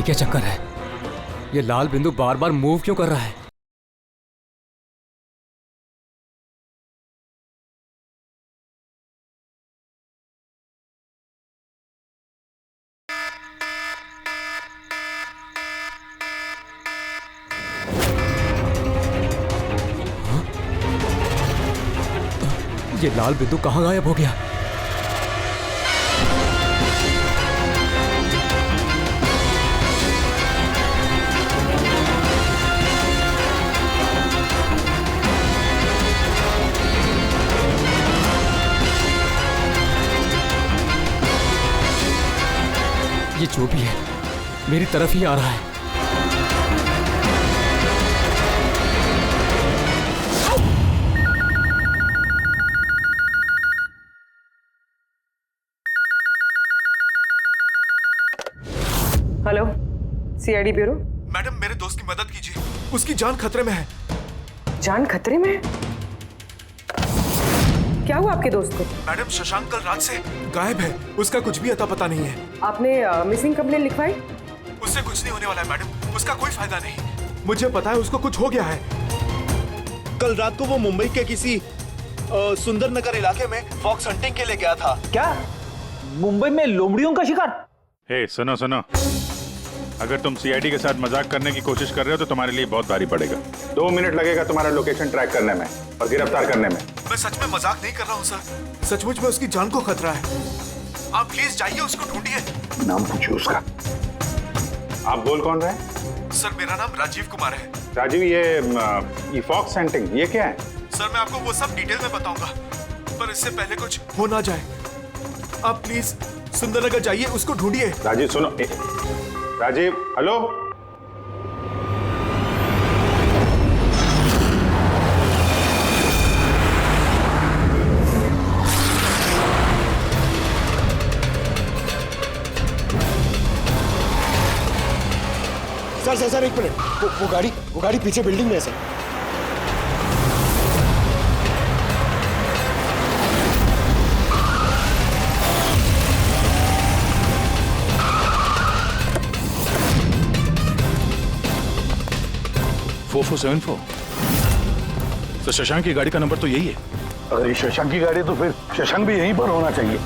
क्या चक्कर है? ये लाल बिंदु बार बार मूव क्यों कर रहा है? ये लाल बिंदु कहां गायब हो गया? ये जो भी है मेरी तरफ ही आ रहा है। Hello, CID bureau. मैडम, मेरे दोस्त की मदद कीजिए, उसकी जान खतरे में है। जान खतरे में है? क्या हुआ आपके दोस्त को? मैडम, शशांक कल रात से गायब है, उसका कुछ भी अता पता नहीं है। आपने मिसिंग कंप्लेंट लिखवाई? उससे कुछ नहीं होने वाला है मैडम, उसका कोई फायदा नहीं। मुझे पता है उसको कुछ हो गया है। कल रात को वो मुंबई के किसी सुंदर नगर इलाके में फॉक्स हंटिंग के लिए गया था। क्या मुंबई में लोमड़ियों का शिकार? हे सुनो सुनो, अगर तुम सीआईडी के साथ मजाक करने की कोशिश कर रहे हो तो तुम्हारे लिए बहुत भारी पड़ेगा। 2 मिनट लगेगा तुम्हारा लोकेशन ट्रैक करने में और गिरफ्तार करने में। मैं सच में मजाक नहीं कर रहा हूँ सर, सचमुच में उसकी जान को खतरा है। आप प्लीज जाइए, उसको ढूंढिए। नाम पूछिए उसका। आप बोल कौन रहे हैं? सर, मेरा नाम राजीव कुमार है। राजीव, ये फॉक्स हंटिंग ये क्या है? सर, मैं आपको वो सब डिटेल में बताऊंगा, पर इससे पहले कुछ हो ना जाए। आप प्लीज सुंदरनगर जाइए, उसको ढूंढिए। राजीव सुनो, राजीव हेलो। सर एक मिनट, वो गाड़ी पीछे बिल्डिंग में है सर। तो शशांक की गाड़ी का नंबर तो यही है। अगर ये शशांक की गाड़ी है तो फिर शशांक भी यहीं पर होना चाहिए।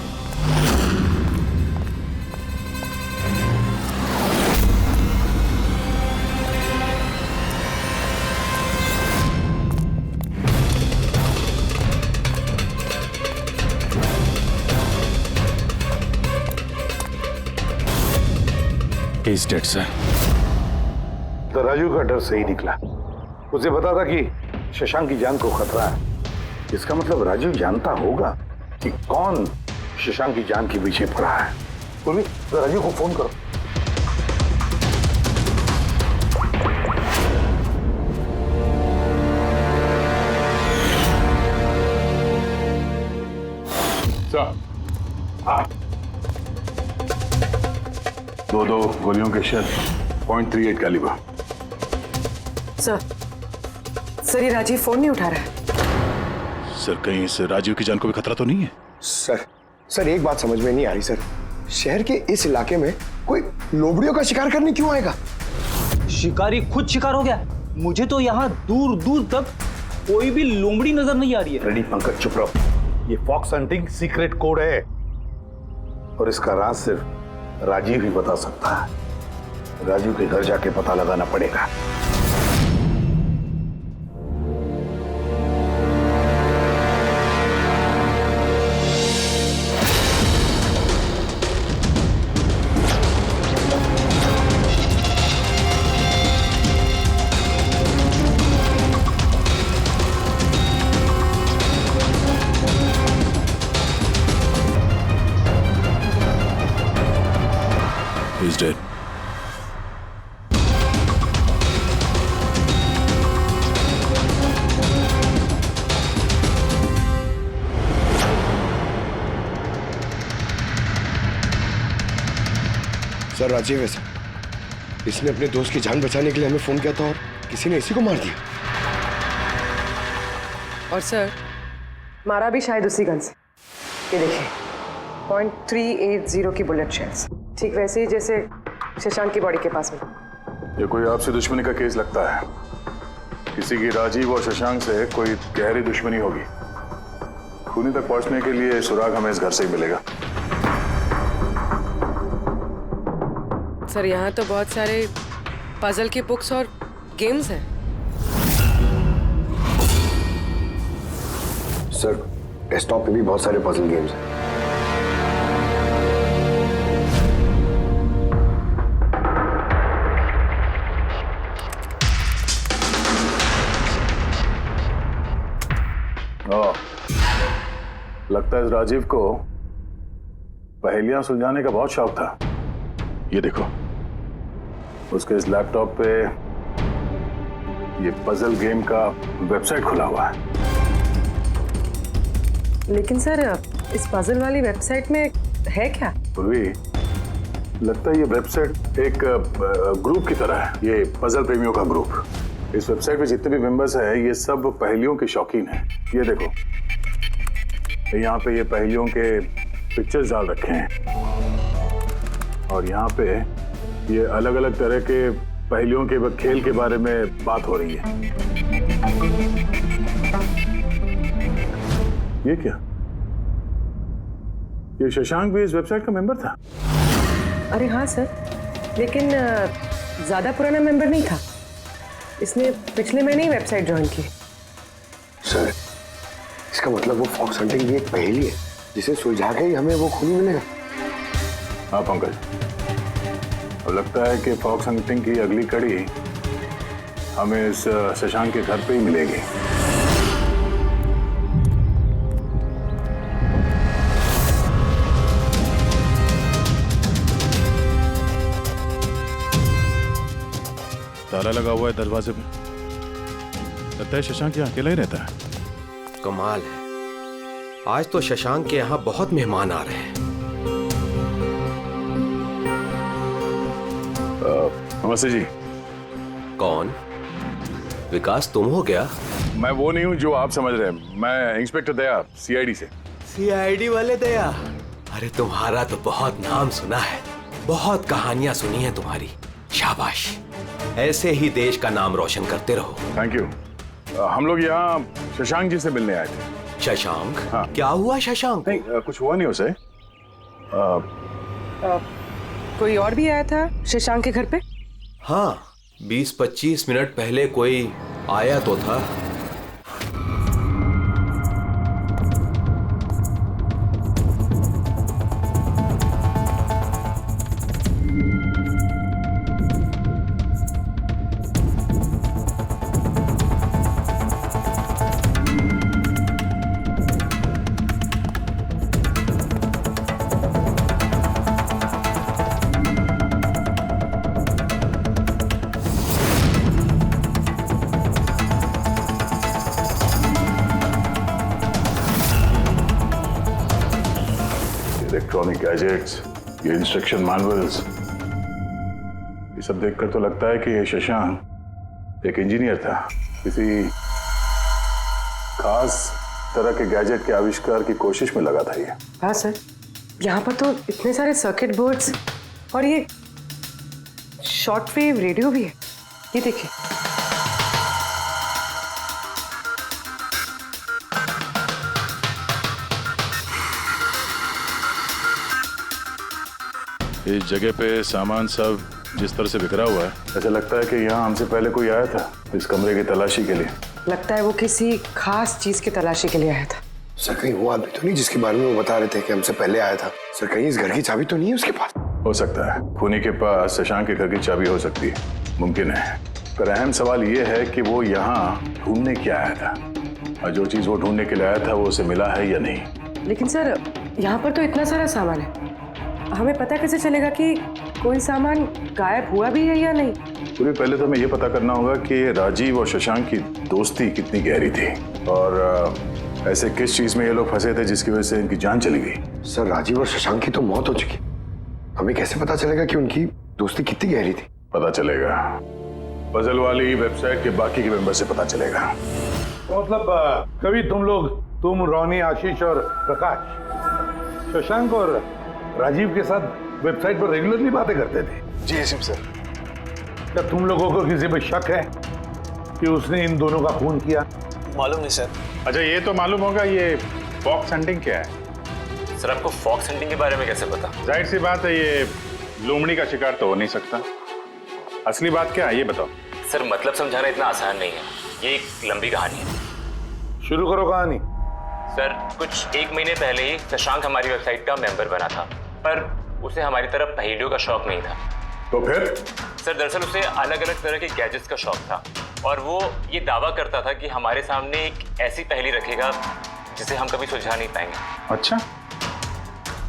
He's dead, sir. तो राजू का डर सही निकला। उसे पता था कि शशांक की जान को खतरा है। इसका मतलब राजू जानता होगा कि कौन शशांक की जान के पीछे पड़ा है। पूर्वी, तो राजू को फोन करो। सर, दो गोलियों के शेल, .38 कैलिबर। सर, ये राजीव फोन नहीं उठा रहा है। सर कहीं इस राजीव की जान को भी खतरा तो नहीं है? सर एक बात समझ में नहीं आ रही सर, शहर के इस इलाके में कोई लोमड़ियों का शिकार करने क्यों आएगा? शिकारी खुद शिकार हो गया। मुझे तो यहाँ दूर दूर तक कोई भी लोमड़ी नजर नहीं आ रही है। रेडी पंकज, चुप रहो। ये फॉक्स हंटिंग सीक्रेट कोड है और इसका राज सिर्फ राजीव ही बता सकता है। राजीव के घर जाके पता लगाना पड़ेगा। He's dead. सर राजीव है सर, इसने अपने दोस्त की जान बचाने के लिए हमें फोन किया था और किसी ने इसी को मार दिया। और सर, मारा भी शायद उसी गन से। ये देखिए, .380 की बुलेट शेल्स, ठीक वैसे ही जैसे शशांक की बॉडी के पास में। ये कोई आपसी दुश्मनी का केस लगता है। किसी की राजीव और शशांक से कोई गहरी दुश्मनी होगी। खूनी तक पहुंचने के लिए सुराग हमें इस घर से ही मिलेगा। सर यहाँ तो बहुत सारे पजल की बुक्स और गेम्स हैं। सर डेस्कटॉप पे भी बहुत सारे पजल गेम्स हैं। लगता है इस राजीव को पहेलियां सुलझाने का बहुत शौक था। ये देखो, उसके इस लैपटॉप पे ये पजल गेम का वेबसाइट खुला हुआ है। लेकिन सर इस पजल वाली वेबसाइट में है क्या? पूर्वी, लगता है ये वेबसाइट एक ग्रुप की तरह है। ये पजल प्रेमियों का ग्रुप। इस वेबसाइट पे जितने भी मेंबर्स हैं ये सब पहेलियों के शौकीन हैं। ये देखो, यहाँ पे ये पहेलियों के पिक्चर्स डाल रखे हैं और यहाँ पे ये अलग अलग तरह के पहेलियों के खेल के बारे में बात हो रही है। ये क्या? ये शशांक भी इस वेबसाइट का मेंबर था? अरे हाँ सर, लेकिन ज्यादा पुराना मेंबर नहीं था। इसने पिछले महीने ही वेबसाइट ज्वाइन की। सर इसका मतलब वो फॉक्स हंटिंग भी एक पहेली है जिसे सुलझा के ही हमें वो खूनी मिलेगा। हाँ पंकज, अब लगता है कि फॉक्स हंटिंग की अगली कड़ी हमें इस शशांक के घर पे ही मिलेगी। ताला लगा हुआ है दरवाजे पे। लगता है शशांक यहाँ अकेला ही रहता है। कमाल है, आज तो शशांक के यहाँ बहुत मेहमान आ रहे हैं। नमस्ते जी। कौन? विकास तुम हो क्या? मैं वो नहीं हूँ जो आप समझ रहे हैं। मैं इंस्पेक्टर दया, सीआईडी से। सीआईडी वाले दया? अरे तुम्हारा तो बहुत नाम सुना है, बहुत कहानियां सुनी है तुम्हारी। शाबाश, ऐसे ही देश का नाम रोशन करते रहो। Thank you. हम लोग यहाँ शशांक जी से मिलने आए थे। शशांक? हाँ। क्या हुआ शशांक? नहीं, कुछ हुआ नहीं उसे। कोई और भी आया था शशांक के घर पे? हाँ, 20-25 मिनट पहले कोई आया तो था। इलेक्ट्रॉनिक गैजेट्स, ये इंस्ट्रक्शन मैनुअल्स, ये सब देखकर तो लगता है कि ये शशांक एक इंजीनियर था। किसी खास तरह के गैजेट के आविष्कार की कोशिश में लगा था ये। हाँ सर, यहाँ पर तो इतने सारे सर्किट बोर्ड्स और ये शॉर्ट वेव रेडियो भी है। ये देखिए। इस जगह पे सामान सब जिस तरह से बिखरा हुआ है, ऐसा लगता है कि यहाँ हमसे पहले कोई आया था इस कमरे की तलाशी के लिए। लगता है वो किसी खास चीज की तलाशी के लिए आया था। सर कहीं वो आदमी तो नहीं जिसके बारे में वो बता रहे थे कि हमसे पहले आया था? सर कहीं इस घर की चाबी तो नहीं है उसके पास? हो सकता है खूनी के पास शशांक के घर की चाबी हो सकती है, मुमकिन है। पर अहम सवाल ये है कि वो यहाँ ढूंढने क्या आया था, और जो चीज वो ढूंढने के लिए आया था वो उसे मिला है या नहीं। लेकिन सर यहाँ पर तो इतना सारा सामान है, हमें पता कैसे चलेगा कि कोई सामान गायब हुआ भी है या नहीं? पूरी पहले तो हमें ये पता करना होगा कि राजीव और शशांक की दोस्ती कितनी गहरी थी, और ऐसे किस चीज में ये लोग फंसे थे जिसकी वजह से इनकी जान चली गई। सर राजीव और शशांक की तो मौत हो चुकी, हमें कैसे पता चलेगा कि उनकी दोस्ती कितनी गहरी थी? पता चलेगा, पजल वाली वेबसाइट के बाकी के मेंबर से पता चलेगा। तो मतलब कभी तुम रोनी, आशीष और प्रकाश शशांक और राजीव के साथ वेबसाइट पर रेगुलरली बातें करते थे? जी एसीपी सर। क्या तुम लोगों को किसी पे शक है कि उसने इन दोनों का खून किया? मालूम नहीं सर। अच्छा ये तो मालूम होगा, ये फॉक्स हंटिंग क्या है? सर आपको फॉक्स हंटिंग के बारे में कैसे पता? जाहिर सी बात है, ये लोमड़ी का शिकार तो हो नहीं सकता। असली बात क्या है ये बताओ। सर मतलब समझाना इतना आसान नहीं है, ये एक लंबी कहानी है। शुरू करो कहानी। सर कुछ 1 महीने पहले ही शशांक हमारी वेबसाइट का मेंबर बना था, पर उसे हमारी तरफ पहेलियों का शौक नहीं था। तो फिर? सर दरअसल उसे अलग अलग तरह के गैजेट्स का शौक था और वो ये दावा करता था कि हमारे सामने एक ऐसी पहेली रखेगा जिसे हम कभी सुलझा नहीं पाएंगे। अच्छा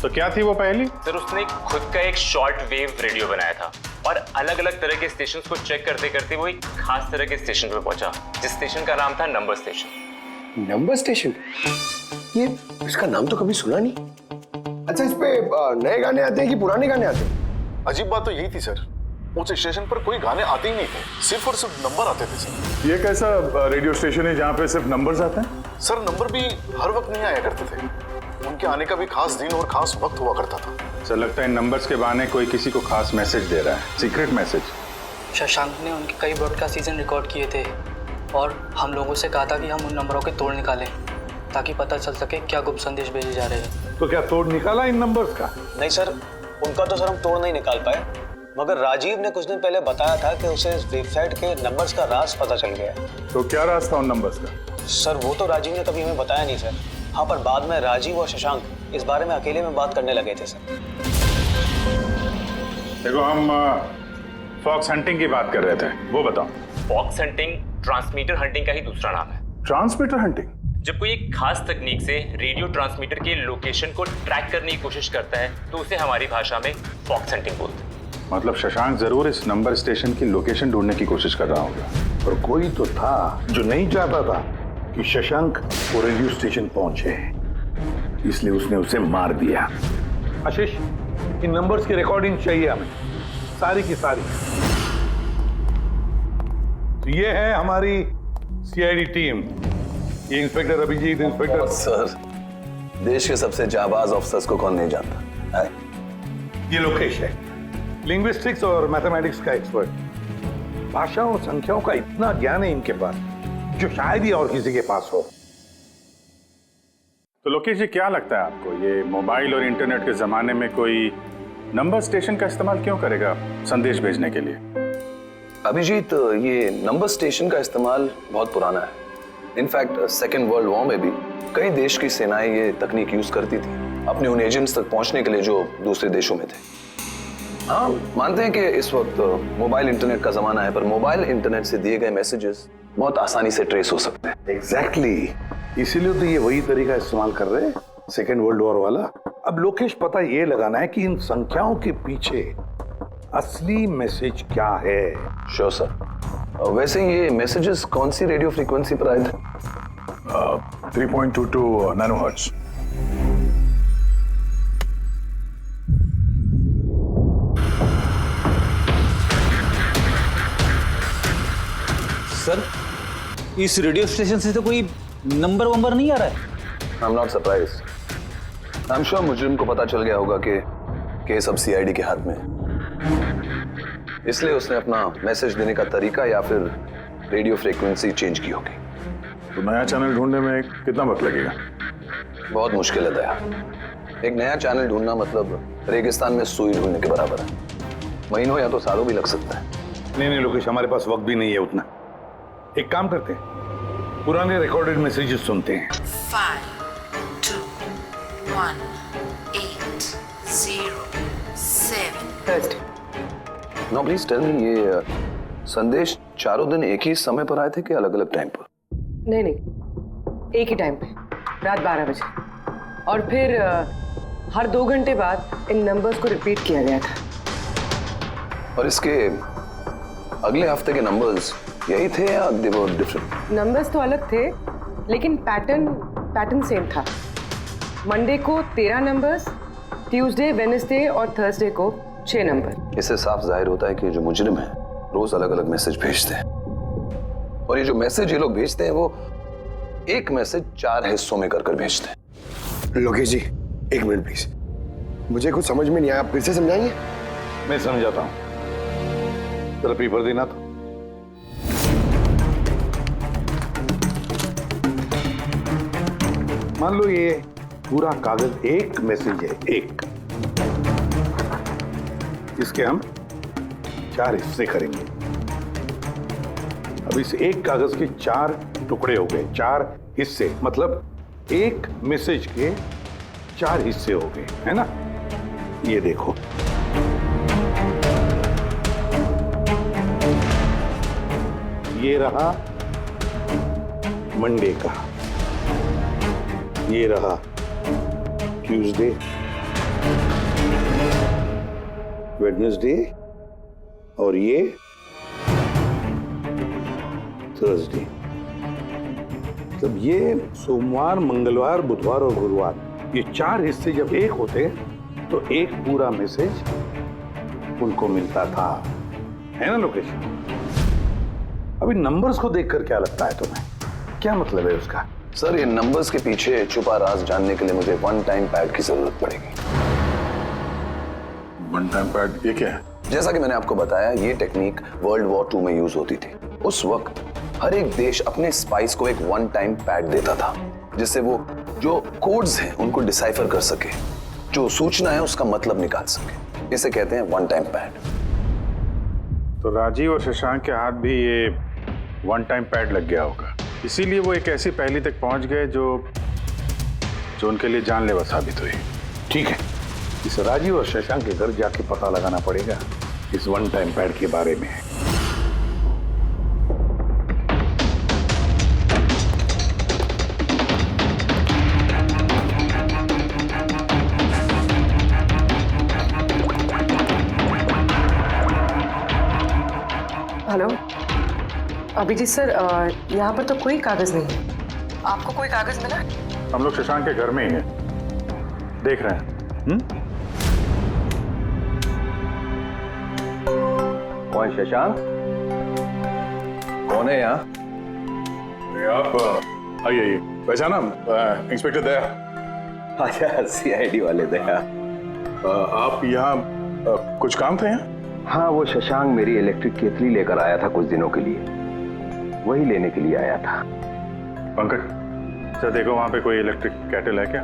तो क्या थी वो पहेली? सर उसने खुद का एक शॉर्ट वेव रेडियो बनाया था और अलग अलग तरह के स्टेशंस को चेक करते करते वो एक खास तरह के स्टेशन पे पहुंचा, जिस स्टेशन का नाम था नंबर स्टेशन। Number station? ये इसका नाम तो कभी सुना नहीं। अच्छा, इस पे नए गाने आते हैं कि पुराने गाने आते हैं? अजीब बात तो यही थी सर, उस स्टेशन पर कोई गाने आते ही नहीं थे, सिर्फ और सिर्फ नंबर आते थे सर। ये कैसा रेडियो स्टेशन है जहाँ पे सिर्फ नंबर्स आते हैं? सर नंबर भी हर वक्त नहीं आया करते थे, उनके आने का भी खास दिन और खास वक्त हुआ करता था। सर लगता है नंबर्स के बहाने कोई किसी को खास मैसेज दे रहा है, सीक्रेट मैसेज। शशांक ने उनके कई ब्रॉडकास्ट सीजन रिकॉर्ड किए थे और हम लोगों से कहा था कि हम उन नंबरों के तोड़ निकालें ताकि पता चल सके क्या गुप्त संदेश भेजे जा रहे हैं। तो क्या तोड़ निकाला इन नंबर्स का? नहीं सर, उनका तो सर हम तोड़ नहीं निकाल पाए, मगर राजीव ने कुछ दिन पहले बताया था कि उसे इस वेबसाइट के नंबर्स का राज पता चल गया है। तो क्या राज था उन नंबर्स का? सर वो तो राजीव ने कभी हमें बताया नहीं सर। हाँ, पर बाद में राजीव और शशांक इस बारे में अकेले में बात करने लगे थे सर। देखो हम फॉक्स हंटिंग की बात कर रहे थे, वो बताओ। फॉक्स हंटिंग ट्रांसमीटर हंटिंग का ही दूसरा नाम है। Transmitter hunting? जब कोई एक खास तकनीक से रेडियो ट्रांसमीटर के लोकेशन को ट्रैक करने की कोशिश करता है तो उसे हमारी भाषा में फॉक्स हंटिंग बोलते हैं। मतलब शशांक जरूर इस नंबर स्टेशन की लोकेशन ढूंढने की कोशिश कर रहा होगा। और कोई तो था जो नहीं चाहता था कि शशांक वो रेडियो स्टेशन पहुंचे, इसलिए उसने उसे मार दिया। आशीष, इन नंबर्स की रिकॉर्डिंग चाहिए हमें, सारी की सारी। तो ये है हमारी सीआईडी टीम। ये इंस्पेक्टर अभिजीत, इंस्पेक्टर सर देश के सबसे जाबाज ऑफिसर्स को कौन नहीं जानता है? ये लोकेश है, लिंग्विस्टिक्स और मैथमेटिक्स का एक्सपर्ट। भाषा और संख्याओं का इतना ज्ञान है इनके पास जो शायद ही और किसी के पास हो। तो लोकेश जी क्या लगता है आपको, ये मोबाइल और इंटरनेट के जमाने में कोई नंबर स्टेशन का इस्तेमाल क्यों करेगा संदेश भेजने के लिए? अभिजीत, ये नंबर स्टेशन का इस्तेमाल बहुत पुराना है। इनफैक्ट सेकेंड वर्ल्ड वॉर में भी कई देश की सेनाएं ये तकनीक यूज करती थी अपने उन एजेंट्स तक पहुंचने के लिए जो दूसरे देशों में थे। हाँ, मानते हैं कि इस वक्त मोबाइल इंटरनेट का जमाना है, पर मोबाइल इंटरनेट से दिए गए मैसेजेस बहुत आसानी से ट्रेस हो सकते हैं। एग्जैक्टली, इसीलिए तो ये वही तरीका इस्तेमाल कर रहे हैं, सेकेंड वर्ल्ड वॉर वाला। अब लोकेश पता ये लगाना है कि इन संख्याओं के पीछे असली मैसेज क्या है। Sure sir. वैसे ये मैसेजेस कौन सी रेडियो फ्रीक्वेंसी पर आए थे? 3.22 नैनोहर्ट्ज। सर इस रेडियो स्टेशन से तो कोई नंबर वंबर नहीं आ रहा है। I am not surprised. I am sure मुजरिम को पता चल गया होगा कि केस अब सीआईडी के हाथ में है, इसलिए उसने अपना मैसेज देने का तरीका या फिर रेडियो फ्रीक्वेंसी चेंज की होगी। तो नया चैनल ढूंढने में कितना वक्त लगेगा? बहुत मुश्किल है दया। एक नया चैनल ढूंढना मतलब रेगिस्तान में सुई ढूंढने के बराबर है। महीनों या तो सालों भी लग सकता है। नहीं लोकेश, हमारे पास वक्त भी नहीं है उतना। एक काम करते हैं, पुराने रिकॉर्डेड मैसेजेस सुनते हैं। 5, 2, 1, 8, 0, 7। नो प्लीज टेल मी, ये संदेश चारों दिन एक ही समय पर आए थे कि अलग अलग टाइम पर? नहीं, एक ही टाइम पे, रात 12 बजे। और फिर हर 2 घंटे बाद इन नंबर्स को रिपीट किया गया था। और इसके अगले हफ्ते के नंबर्स यही थे या दे वर डिफरेंट? नंबर्स तो अलग थे लेकिन पैटर्न सेम था। मंडे को 13 नंबर्स, ट्यूसडे, वेडनेसडे और थर्सडे को 6 नंबर। इससे साफ जाहिर होता है कि जो मुजरिम है रोज अलग अलग मैसेज भेजते हैं, और ये जो मैसेज ये लोग भेजते हैं वो एक मैसेज 4 हिस्सों में कर भेजते हैं। लोकेश जी, 1 मिनट प्लीज, मुझे कुछ समझ में नहीं आया, आप फिर से समझाएंगे? मैं समझाता हूँ। जरा पेपर देना तो। मान लो ये पूरा कागज एक मैसेज है, एक, इसके हम 4 हिस्से करेंगे। अब इस एक कागज के 4 टुकड़े हो गए, 4 हिस्से, मतलब एक मैसेज के 4 हिस्से हो गए, है ना? ये देखो, ये रहा मंडे का, ये रहा ट्यूसडे, वेडनेसडे और ये थर्सडे। मतलब ये सोमवार, मंगलवार, बुधवार और गुरुवार, ये 4 हिस्से जब एक होते तो एक पूरा मैसेज उनको मिलता था, है ना लोकेश? अभी नंबर्स को देखकर क्या लगता है तुम्हें, क्या मतलब है उसका? सर, ये नंबर्स के पीछे छुपा राज जानने के लिए मुझे वन टाइम पैड की जरूरत पड़ेगी। वन टाइम पैड ये क्या है? जैसा कि मैंने आपको बताया, ये टेक्निक वर्ल्ड वॉर 2 में यूज होती थी। उस वक्त हर एक देश अपने स्पाइस को एक वन टाइम पैड देता था, जिससे वो जो कोड्स हैं उनको डिसाइफर कर सके, जो सूचना है उसका मतलब निकाल सके। इसे कहते हैं वन टाइम पैड। तो राजीव और शशांक के हाथ भी ये वन टाइम पैड लग गया होगा, इसीलिए वो एक ऐसी पहेली तक पहुंच गए जो उनके लिए जानलेवा साबित हुई। ठीक है, इस राजीव और शशांक के घर जाके पता लगाना पड़ेगा इस वन टाइम पैड के बारे में। हेलो अभिजीत सर, यहाँ पर तो कोई कागज नहीं है। आपको कोई कागज मिला? हम लोग शशांक के घर में ही हैं, देख रहे हैं। कौन शशांक? कौन है यहाँ? आप आइए, पहचाना? इंस्पेक्टर दया। अच्छा, सीआईडी वाले दया। आप यहाँ कुछ काम थे यहाँ? हाँ, वो शशांक मेरी इलेक्ट्रिक केतली लेकर आया था कुछ दिनों के लिए, वही लेने के लिए आया था। पंकज, सर देखो वहां पे कोई इलेक्ट्रिक केटल है क्या?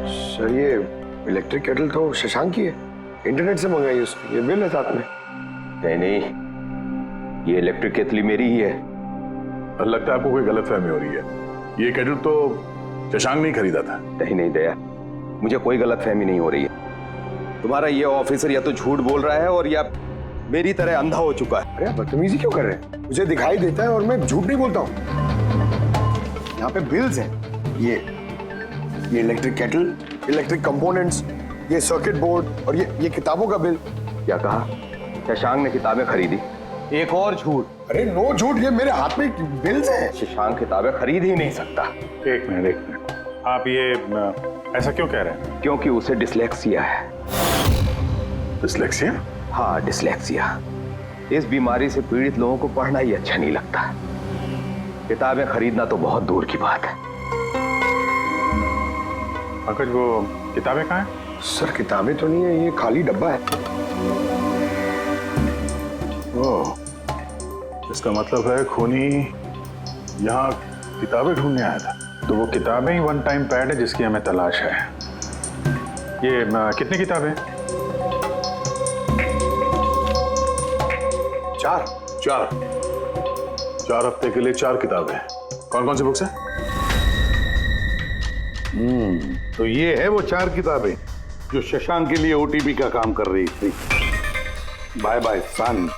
सर, ये इलेक्ट्रिक केटल तो शशांक की है, इंटरनेट से मंगाई उसने, ये बिल है साथ में। नहीं, ये इलेक्ट्रिक केतली मेरी ही है। लगता है आपको कोई गलतफहमी हो रही है, ये केटल तो शशांक नहीं खरीदा था। नहीं दया, मुझे कोई गलतफहमी नहीं हो रही है। तुम्हारा ये ऑफिसर या तो झूठ बोल रहा है और या मेरी तरह अंधा हो चुका है। अरे बदतमीजी क्यों कर रहे हैं? मुझे दिखाई देता है और मैं झूठ नहीं बोलता हूँ। यहाँ पे बिल्स हैं, ये इलेक्ट्रिक केटल, इलेक्ट्रिक कंपोनेंट्स, ये सर्किट बोर्ड और ये किताबों का बिल। क्या कहा? शशांक ने किताबें खरीदी? एक और झूठ। अरे नो झूठ, ये मेरे हाथ में बिल्स हैं। शशांक किताबें खरीद ही नहीं सकता। एक मिनट, आप ये ऐसा क्यों कह रहे हैं? क्योंकि उसे डिसलेक्सिया है। डिसलेक्सिया? हाँ, डिसलेक्सिया। इस बीमारी से पीड़ित लोगों को पढ़ना ही अच्छा नहीं लगता। किताबें खरीदना तो बहुत दूर की बात है। पंकज, वो किताबें कहाँ हैं? सर, किताबें तो नहीं है, ये खाली डब्बा है। ओह, इसका मतलब है खूनी यहाँ किताबें ढूंढने आया था। तो वो किताबें ही वन टाइम पैड है जिसकी हमें तलाश है। ये कितनी किताबें? 4 हफ्ते के लिए 4 किताबें। कौन कौन सी बुक्स हैं? तो ये है वो 4 किताबें जो शशांक के लिए ओटीपी का काम कर रही थी। Bye bye son,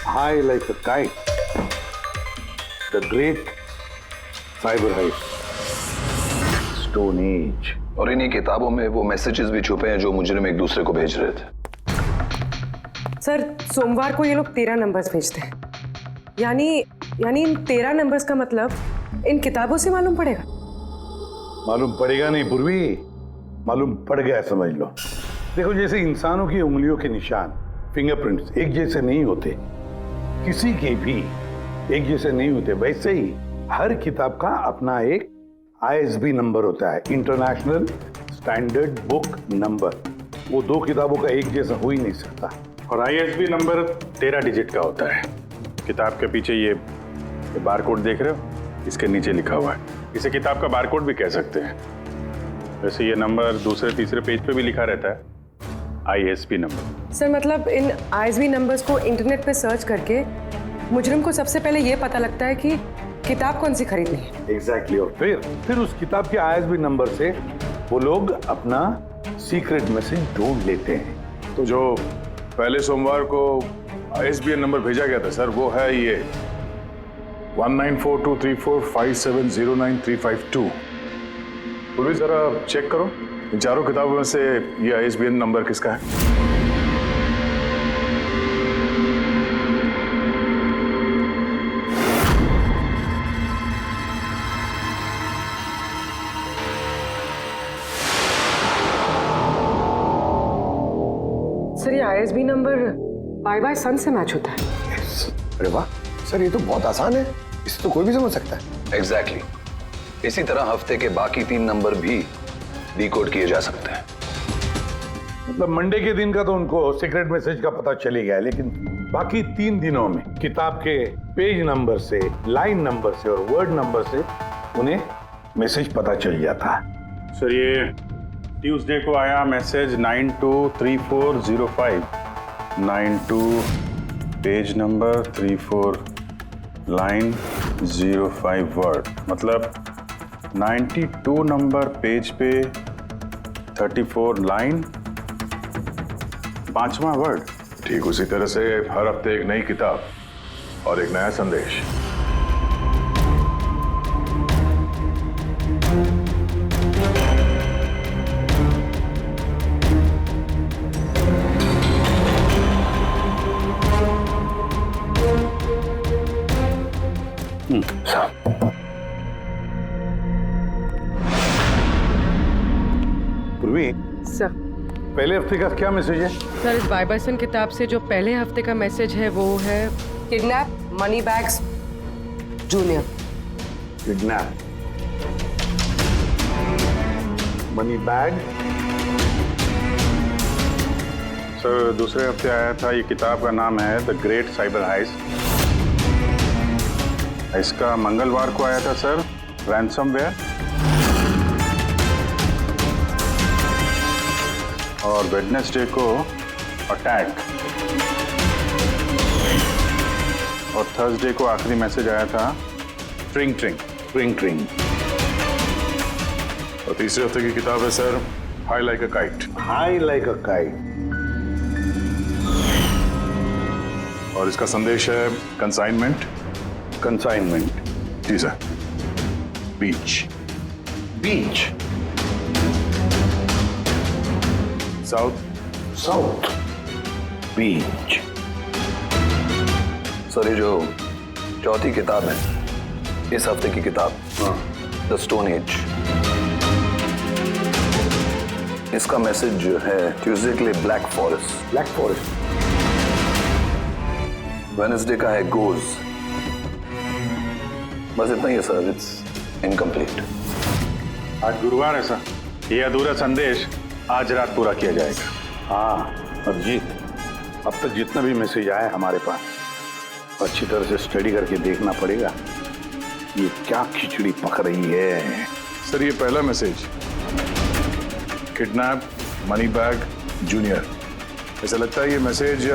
high like a kite, the great cyber heist, stone age. और इन्हीं किताबों में वो मैसेजेस भी छुपे हैं जो मुजरिम एक दूसरे को भेज रहे थे। सर, सोमवार को ये लोग 13 नंबर्स भेजते हैं, यानी इन 13 नंबर्स का मतलब इन किताबों से मालूम पड़ेगा। मालूम पड़ेगा नहीं पूर्वी, मालूम पड़ गया समझ लो। देखो, जैसे इंसानों की उंगलियों के निशान, फिंगरप्रिंट्स एक जैसे नहीं होते, किसी के भी एक जैसे नहीं होते, वैसे ही हर किताब का अपना एक ISB नंबर होता है, इंटरनेशनल स्टैंडर्ड बुक नंबर, वो दो किताबों का एक जैसा हो ही नहीं सकता। और ISB नंबर 13 डिजिट का होता है। किताब के पीछे ये बारकोड देख रहे हो, इसके नीचे लिखा हुआ है। इसे किताब का बारकोड भी कह सकते हैं। वैसे ये नंबर दूसरे तीसरे पेज पे भी लिखा रहता है, ISB नंबर। सर मतलब इन ISB नंबर्स को इंटरनेट पे सर्च करके मुजरिम को सबसे पहले ये पता लगता है कि किताब कौन सी खरीदनी है। एग्जैक्टली। और फिर उस किताब के ISB नंबर से वो लोग अपना सीक्रेट मैसेज ढूंढ लेते हैं। तो जो पहले सोमवार को ISBN नंबर भेजा गया था सर, वो है ये 19423457099352। पूरी जरा चेक करो इन चारों किताबों में से ये ISBN नंबर किसका है। सर ये ISB नंबर बाय सन से मैच होता है। अरे वाह सर, ये तो बहुत आसान है, इसे तो कोई भी समझ सकता है। एग्जैक्टली। इसी तरह हफ्ते के बाकी 3 नंबर भी डिकोड किए जा सकते हैं। मतलब मंडे के दिन का तो उनको सीक्रेट मैसेज का पता चली गया, लेकिन बाकी 3 दिनों में किताब के पेज नंबर से, लाइन नंबर से और वर्ड नंबर से उन्हें मैसेज पता चल जाता है। सर ये ट्यूसडे को आया message 923405, 92 page number 34 line 05 word, मतलब 92 नंबर पेज पे 34 लाइन 5वां वर्ड। ठीक उसी तरह से हर हफ्ते एक नई किताब और एक नया संदेश। पूर्वी, सर पहले हफ्ते का क्या मैसेज है? सर इस बाय सन किताब से जो पहले हफ्ते का मैसेज है वो है kidnap money bags junior. Kidnap money bag. Sir दूसरे हफ्ते आया था, ये किताब का नाम है द ग्रेट साइबर हाइस्ट। इसका मंगलवार को आया था सर, रैंसमवेयर। और वेडनेसडे को अटैक। और थर्सडे को आखिरी मैसेज आया था ट्रिंग ट्रिंग ट्रिंग ट्रिंग। और तीसरे हफ्ते की किताब है sir high like a kite. High like a kite. और इसका संदेश है कंसाइनमेंट। कंसाइनमेंट। जी सर। बीच। बीच। साउथ। South Beach. सर ये जो चौथी किताब है, इस हफ्ते की किताब, द स्टोन एज, इसका मैसेज जो है ट्यूसडे के लिए black forest. Black forest. Wednesday का है गोज। बस इतना ही है सर, इट्स इनकम्प्लीट। आज गुरुवार है सर, ये अधूरा संदेश आज रात पूरा किया जाएगा। हाँ अभिजीत, अब तक जितना भी मैसेज आया हमारे पास अच्छी तरह से स्टडी करके देखना पड़ेगा ये क्या खिचड़ी पक रही है। सर ये पहला message kidnap money bag junior. ऐसा लगता है ये मैसेज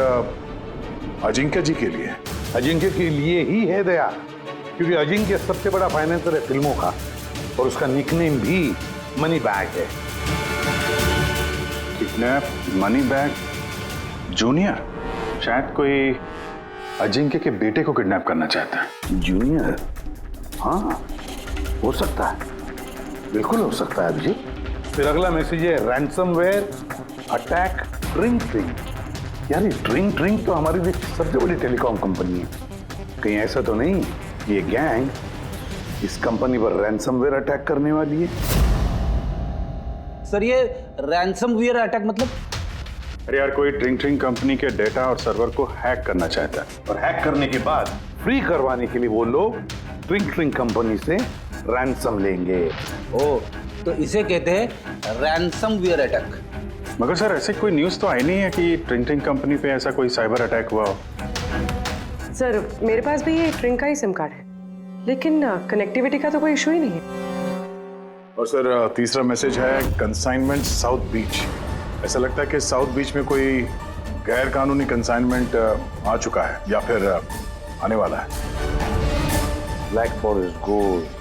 अजिंक्य जी के लिए। अजिंक्य के लिए ही है दया, क्योंकि अजिंक्य सबसे बड़ा फाइनेंसर है फिल्मों का और उसका निकनेम भी मनी बैग है। किडनैप मनी बैग जूनियर, शायद कोई अजिंक्य के बेटे को किडनैप करना चाहता है। जूनियर? हाँ हो सकता है, बिल्कुल हो सकता है अभिजीत। फिर अगला मैसेज है रैंसमवेयर अटैक ट्रिंग ट्रिंग। यार ये ट्रिंग ट्रिंग तो हमारी देश की सबसे बड़ी टेलीकॉम कंपनी है। कहीं ऐसा तो नहीं ये गैंग इस कंपनी पर रैंसमवेयर अटैक करने वाली है? सर ये रैंसमवेयर अटैक मतलब? अरे यार कोई ट्रिंग ट्रिंग कंपनी के डेटा और सर्वर को हैक करना चाहता है, और हैक करने के बाद फ्री करवाने के लिए वो लोग ट्रिंग ट्रिंग कंपनी से रैंसम लेंगे। ओ तो इसे कहते हैं रैंसमवेयर अटैक। मगर सर ऐसे कोई न्यूज़ तो आई नहीं है कि ट्रिंग कंपनी पे ऐसा कोई साइबर अटैक हुआ हो। सर मेरे पास भी ये ट्रिंग का ही सिम कार्ड है, लेकिन कनेक्टिविटी का तो कोई इशू ही नहीं है। और सर तीसरा मैसेज है कंसाइनमेंट साउथ बीच। ऐसा लगता है कि साउथ बीच में कोई गैर कानूनी कंसाइनमेंट आ चुका है या फिर आने वाला है। Black forest gold.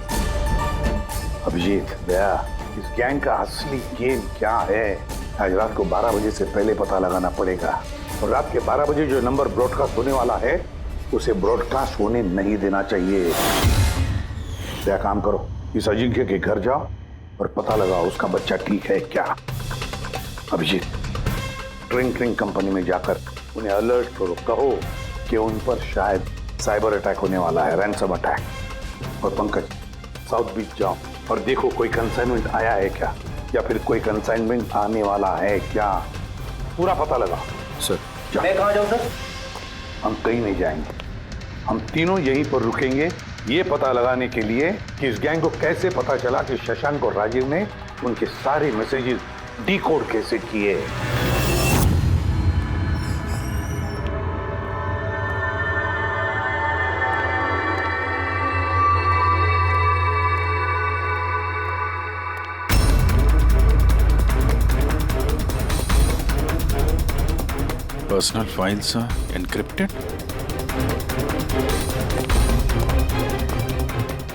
Abhijeet Daya, इस गैंग का असली गेम क्या है? आज रात को 12 बजे से पहले पता लगाना पड़ेगा, और रात के 12 बजे जो नंबर ब्रॉडकास्ट होने वाला है उसे ब्रॉडकास्ट होने नहीं देना चाहिए। क्या काम करो, इस अजिंक्य के घर जाओ और पता लगाओ उसका बच्चा ठीक है क्या। अभिजीत, ट्रिंग कंपनी में जाकर उन्हें अलर्ट करो, कहो कि उन पर शायद साइबर अटैक होने वाला है, रैंसम अटैक। और पंकज, साउथ बीच जाओ और देखो कोई कंसाइनमेंट आया है क्या, या फिर कोई कंसाइनमेंट आने वाला है क्या, पूरा पता लगाओ। सर मैं कहाँ जाऊँ सर? हम कहीं नहीं जाएंगे, हम तीनों यहीं पर रुकेंगे, ये पता लगाने के लिए कि इस गैंग को कैसे पता चला कि शशांक और राजीव ने उनके सारे मैसेजेस डिकोड कैसे किए। Personal files encrypted.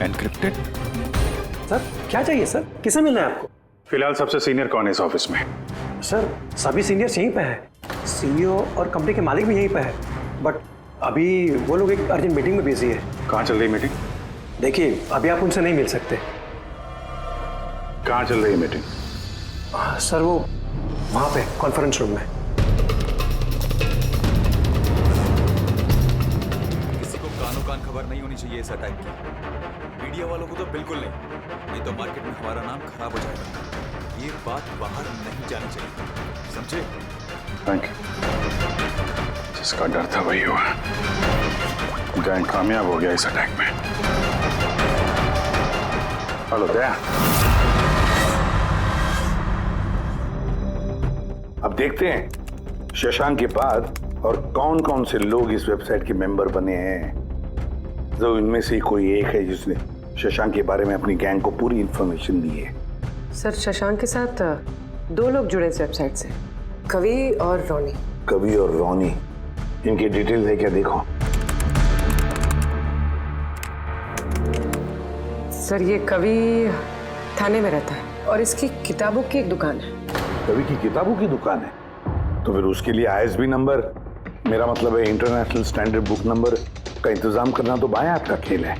Encrypted. Sir क्या चाहिए सर, किसे मिलना है आपको? फिलहाल सबसे सीनियर कौन है इस ऑफिस में? सर सभी सीनियर्स यहीं पे है, सीईओ और कंपनी के मालिक भी यहीं पे है, बट अभी वो लोग एक अर्जेंट मीटिंग में बिजी है। कहाँ चल रही मीटिंग? देखिए अभी आप उनसे नहीं मिल सकते। कहाँ चल रही है मीटिंग? सर वो वहाँ पे कॉन्फ्रेंस रूम में। कान खबर नहीं होनी चाहिए इस अटैक की। मीडिया वालों को तो बिल्कुल नहीं तो मार्केट में हमारा नाम खराब हो जाएगा। ये बात बाहर नहीं जानी चाहिए, समझे? Thank you. जिसका डर था वही हुआ, गैंग कामयाब हो गया इस अटैक में। हेलो दया। अब देखते हैं शशांक के बाद और कौन कौन से लोग इस वेबसाइट के मेंबर बने हैं। तो इनमें से कोई एक है जिसने शशांक के बारे में अपनी गैंग को पूरी इंफॉर्मेशन दी है। सर शशांक के साथ 2 लोग जुड़े इस वेबसाइट से, कवि और रोनी। कवि और रोनी, इनकी डिटेल है क्या? देखो सर ये कवि थाने में रहता है और इसकी किताबों की एक दुकान है। कवि की किताबों की दुकान है तो फिर उसके लिए ISB नंबर, मेरा मतलब है इंटरनेशनल स्टैंडर्ड बुक नंबर का इंतजाम करना तो बाया आपका खेल है।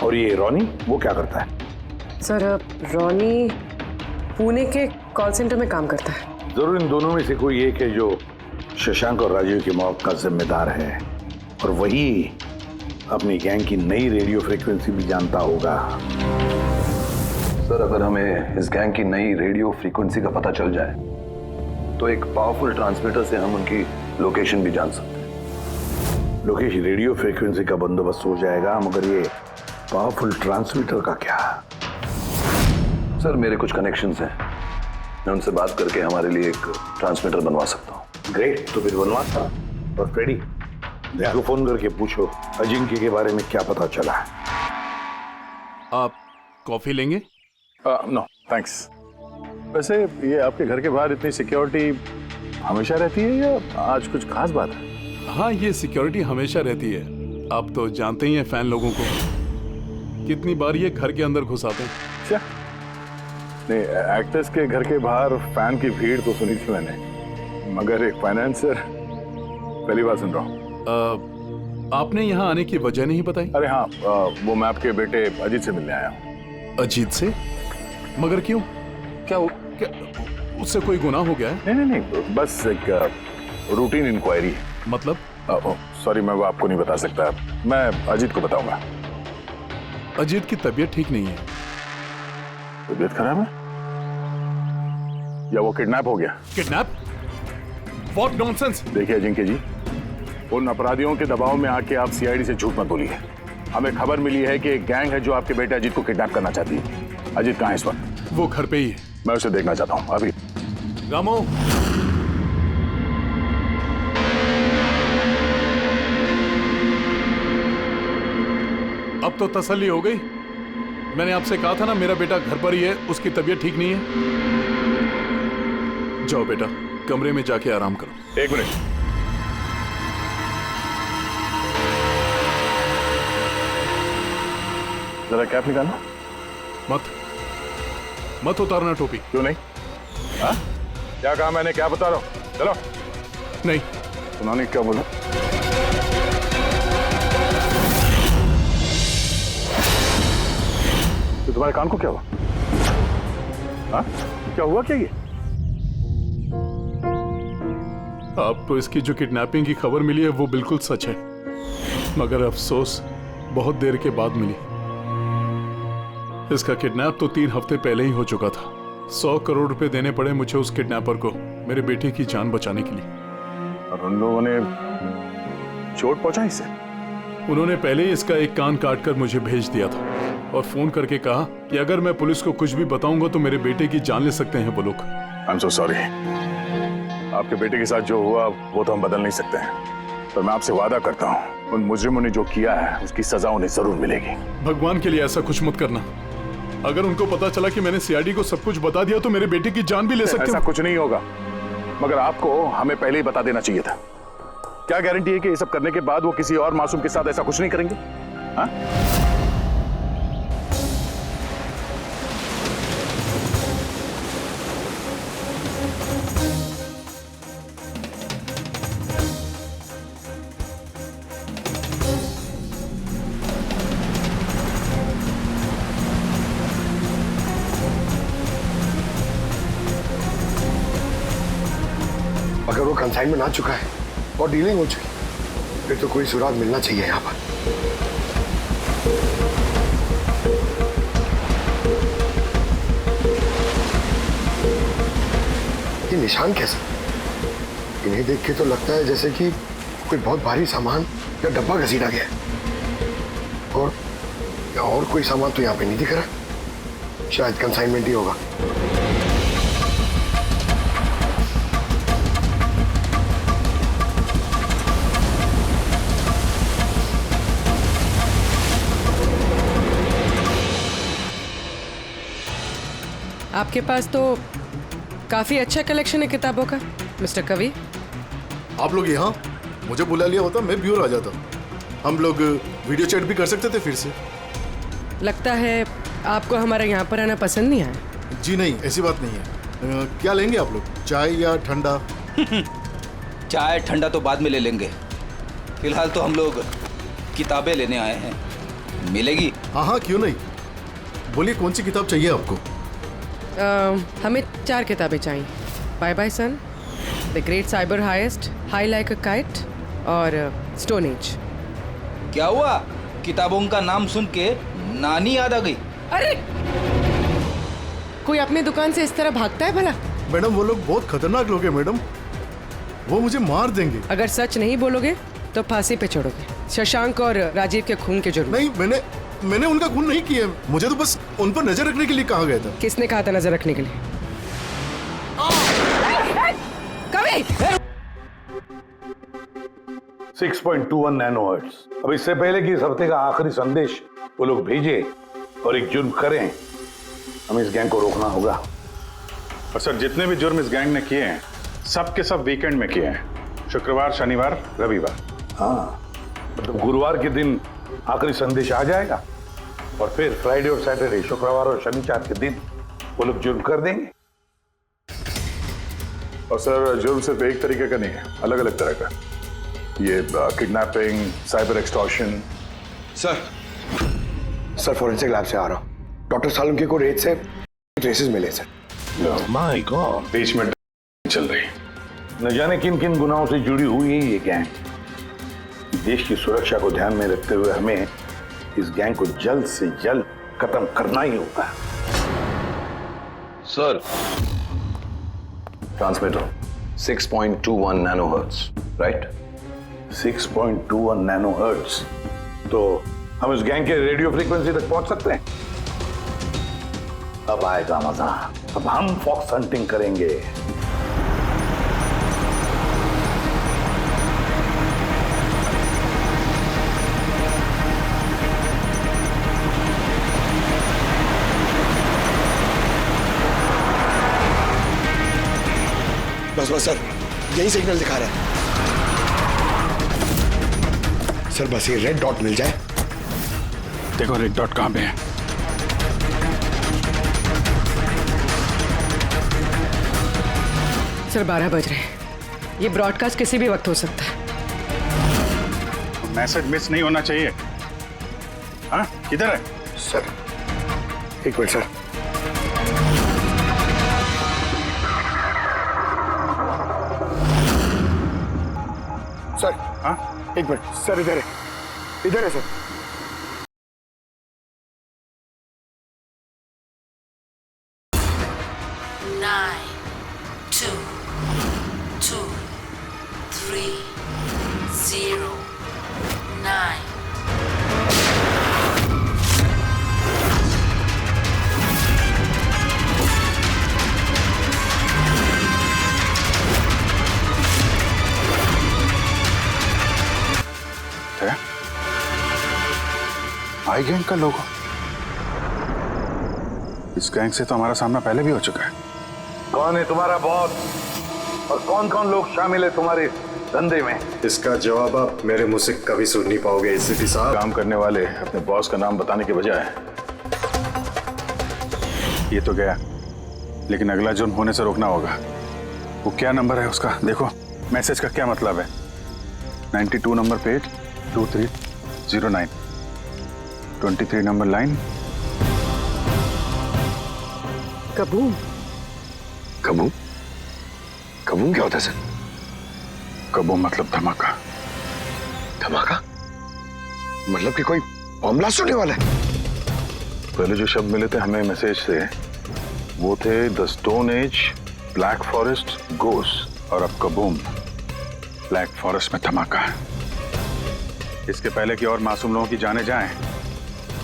और ये रोनी, वो क्या करता है? सर रोनी पुणे के कॉल सेंटर में काम करता है। जरूर इन दोनों में से कोई एक है जो शशांक और राजीव की मौत का जिम्मेदार है, और वही अपनी गैंग की नई रेडियो फ्रीक्वेंसी भी जानता होगा। सर अगर हमें इस गैंग की नई रेडियो फ्रीक्वेंसी का पता चल जाए तो एक पावरफुल ट्रांसमीटर से हम उनकी लोकेशन भी जान सकते हैं। लोकेशन रेडियो फ्रीक्वेंसी का बंदोबस्त हो जाएगा, मगर ये पावरफुल ट्रांसमीटर का क्या? सर मेरे कुछ कनेक्शंस हैं, मैं उनसे बात करके हमारे लिए एक ट्रांसमीटर बनवा सकता हूँ। ग्रेट, तो फिर बनवाता। और फ्रेडी, देखो फोन करके पूछो अजिंक्य के बारे में क्या पता चला है। आप कॉफी लेंगे? No thanks. वैसे ये आपके घर के बाहर इतनी सिक्योरिटी हमेशा रहती है या आज कुछ खास बात है? हाँ ये सिक्योरिटी हमेशा रहती है, आप तो जानते ही हैं फैन लोगों को, कितनी बार ये घर के अंदर घुस आते हैं। क्या नहीं, एक्टर्स के घर के बाहर फैन की भीड़ तो सुनी थी मैंने, मगर एक फाइनेंसर पहली बार सुन रहा हूँ। आपने यहाँ आने की वजह नहीं बताई? अरे हाँ, वो मैं आपके बेटे अजीत से मिलने आया हूँ। अजीत से? मगर क्यों? क्या उससे कोई गुनाह हो गया है? नहीं, बस एक रूटीन इंक्वायरी है। मतलब? सॉरी मैं वो आपको नहीं बता सकता, मैं अजीत को बताऊंगा। अजीत की तबीयत ठीक नहीं है। तबीयत खराब है या वो किडनैप हो गया? किडनैप? What nonsense! देखिए अजिंक्य जी, उन अपराधियों के दबाव में आके आप CID से झूठ मत बोलिए। हमें खबर मिली है कि एक गैंग है जो आपके बेटे अजीत को किडनैप करना चाहती है। अजीत कहाँ है इस वक्त? वो घर पे ही है। मैं उसे देखना चाहता हूँ अभी। रामो, अब तो तसल्ली हो गई। मैंने आपसे कहा था ना मेरा बेटा घर पर ही है, उसकी तबीयत ठीक नहीं है। जाओ बेटा, कमरे में जाके आराम करो। एक मिनट, जरा कैप निकालना। मत उतारना टोपी। क्यों नहीं? हाँ? क्या कहा मैंने, क्या बता रहा हूँ? चलो। नहीं। उन्होंने क्या बोला? तो तुम्हारे कान को क्या हुआ? हाँ? क्या हुआ क्या ये? आपको इसकी जो किडनैपिंग की खबर मिली है वो बिल्कुल सच है, मगर अफसोस बहुत देर के बाद मिली। इसका किडनैप तो 3 हफ्ते पहले ही हो चुका था। 100 करोड़ रुपए देने पड़े मुझे उस किडनैपर को मेरे बेटे की जान बचाने के लिए। और उन लोगों ने चोट पहुंचाई इसे? उन्होंने पहले ही इसका एक कान काटकर मुझे भेज दिया था और फोन करके कहा कि अगर मैं पुलिस को कुछ भी बताऊंगा तो मेरे बेटे की जान ले सकते हैं वो लोग। I am so sorry. आपके बेटे के साथ जो हुआ वो तो हम बदल नहीं सकते हैं, पर मैं आपसे वादा करता हूँ उन मुजरिमों ने जो किया है उसकी सजा उन्हें जरूर मिलेगी। भगवान के लिए ऐसा कुछ मत करना। अगर उनको पता चला कि मैंने सीआईडी को सब कुछ बता दिया तो मेरे बेटे की जान भी ले सकते हैं। ऐसा कुछ नहीं होगा, मगर आपको हमें पहले ही बता देना चाहिए था। क्या गारंटी है कि ये सब करने के बाद वो किसी और मासूम के साथ ऐसा कुछ नहीं करेंगे? हाँ? अगर वो कंसाइनमेंट आ चुका है और डीलिंग हो चुकी, फिर तो कोई सुराग मिलना चाहिए यहाँ पर। ये निशान कैसे? इन्हें देख के तो लगता है जैसे कि कोई बहुत भारी सामान या डब्बा घसीटा गया है। और कोई सामान तो यहाँ पे नहीं दिख रहा। शायद कंसाइनमेंट ही होगा। आपके पास तो काफी अच्छा कलेक्शन है किताबों का मिस्टर कवि। आप लोग यहाँ मुझे बुला लिया होता मैं ब्यूर आ जाता। हम लोग वीडियो चैट भी कर सकते थे फिर से। लगता है आपको हमारे यहाँ पर आना पसंद नहीं आया। जी नहीं, ऐसी बात नहीं है। क्या लेंगे आप लोग, चाय या ठंडा? चाय ठंडा तो बाद में ले लेंगे, फिलहाल तो हम लोग किताबें लेने आए हैं। मिलेगी? हाँ, क्यों नहीं। बोलिए कौन सी किताब चाहिए आपको? हमें 4 किताबें चाहिए। Bye bye son, the great cyber heist, high like a kite और स्टोन एज। क्या हुआ? किताबों का नाम सुन के नानी याद आ गई? अरे कोई अपने दुकान से इस तरह भागता है भला? मैडम वो लोग बहुत खतरनाक लोग हैं मैडम, वो मुझे मार देंगे। अगर सच नहीं बोलोगे तो फांसी पे छोड़ोगे। शशांक और राजीव के खून के जुर्म। नहीं, मैंने उनका खून नहीं किया। मुझे तो बस उन पर नजर रखने के लिए कहा गया था। किसने कहा था नजर रखने के लिए? कवि! 6.21 नैनोहर्ट्ज। अब इससे पहले कि इस हफ्ते का आखिरी संदेश वो लोग भेजे और एक जुर्म करें, हमें इस गैंग को रोकना होगा। और सर, जितने भी जुर्म इस गैंग ने किए हैं सब के सब वीकेंड में किए हैं। शुक्रवार, शनिवार, रविवार। हाँ, मतलब गुरुवार के दिन आखिरी संदेश आ जाएगा और फिर फ्राइडे और सैटरडे, शुक्रवार और शनिवार के दिन वो लोग जुर्म कर देंगे। और सर, जुर्म सिर्फ एक तरीके का नहीं है, अलग अलग तरह का। ये kidnapping, cyber extortion. Sir forensic lab से आ रहा हूँ। डॉक्टर सालुंके को रेत से ट्रेसेस मिले सर। माय गॉड, बीच में चल रही। न जाने किन किन गुनाहों से जुड़ी हुई है ये गैंग। देश की सुरक्षा को ध्यान में रखते हुए हमें इस गैंग को जल्द से जल्द खत्म करना ही होगा। Sir, transmitter 6.21 nanohertz, right? 6.21 nanohertz. तो हम इस गैंग के रेडियो फ्रीक्वेंसी तक पहुंच सकते हैं? अब आएगा मजा। अब हम फॉक्स हंटिंग करेंगे। बस बस सर, यही सिग्नल दिखा रहा है सर। बस ये रेड डॉट मिल जाए। देखो रेड डॉट कहां पे है। सर 12 बज रहे हैं। ये ब्रॉडकास्ट किसी भी वक्त हो सकता है। मैसेज मिस नहीं होना चाहिए। हाँ, किधर है सर? एक मिनट सर। सर हाँ, एक मिनट सर, इधर है, इधर है सर। Nine, 2, 2, 3, 0, 9. है? आई गैंग का लोगो। इस गैंग से तो हमारा सामना पहले भी हो चुका है। कौन है तुम्हारा बॉस और कौन कौन लोग शामिल है तुम्हारे धंधे में? इसका जवाब आप मेरे मुंह से कभी सुन नहीं पाओगे एसीपी साहब। काम करने वाले अपने बॉस का नाम बताने के बजाय ये तो गया, लेकिन अगला जुर्म होने से रोकना होगा। वो क्या नंबर है उसका देखो। मैसेज का क्या मतलब है? 92 number page 2309, 23 number line. Kaboom. Kaboom? Kaboom क्या होता है सर? कबूम मतलब धमाका। धमाका मतलब कि कोई बम ब्लास्ट होने वाला है? पहले जो शब्द मिले थे हमें मैसेज से वो थे the stone age, black forest, ghost, और अब कबूम, ब्लैक फॉरेस्ट में धमाका। इसके पहले कि और मासूम लोगों की जाने जाएं,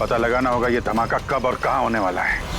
पता लगाना होगा ये धमाका कब और कहां होने वाला है।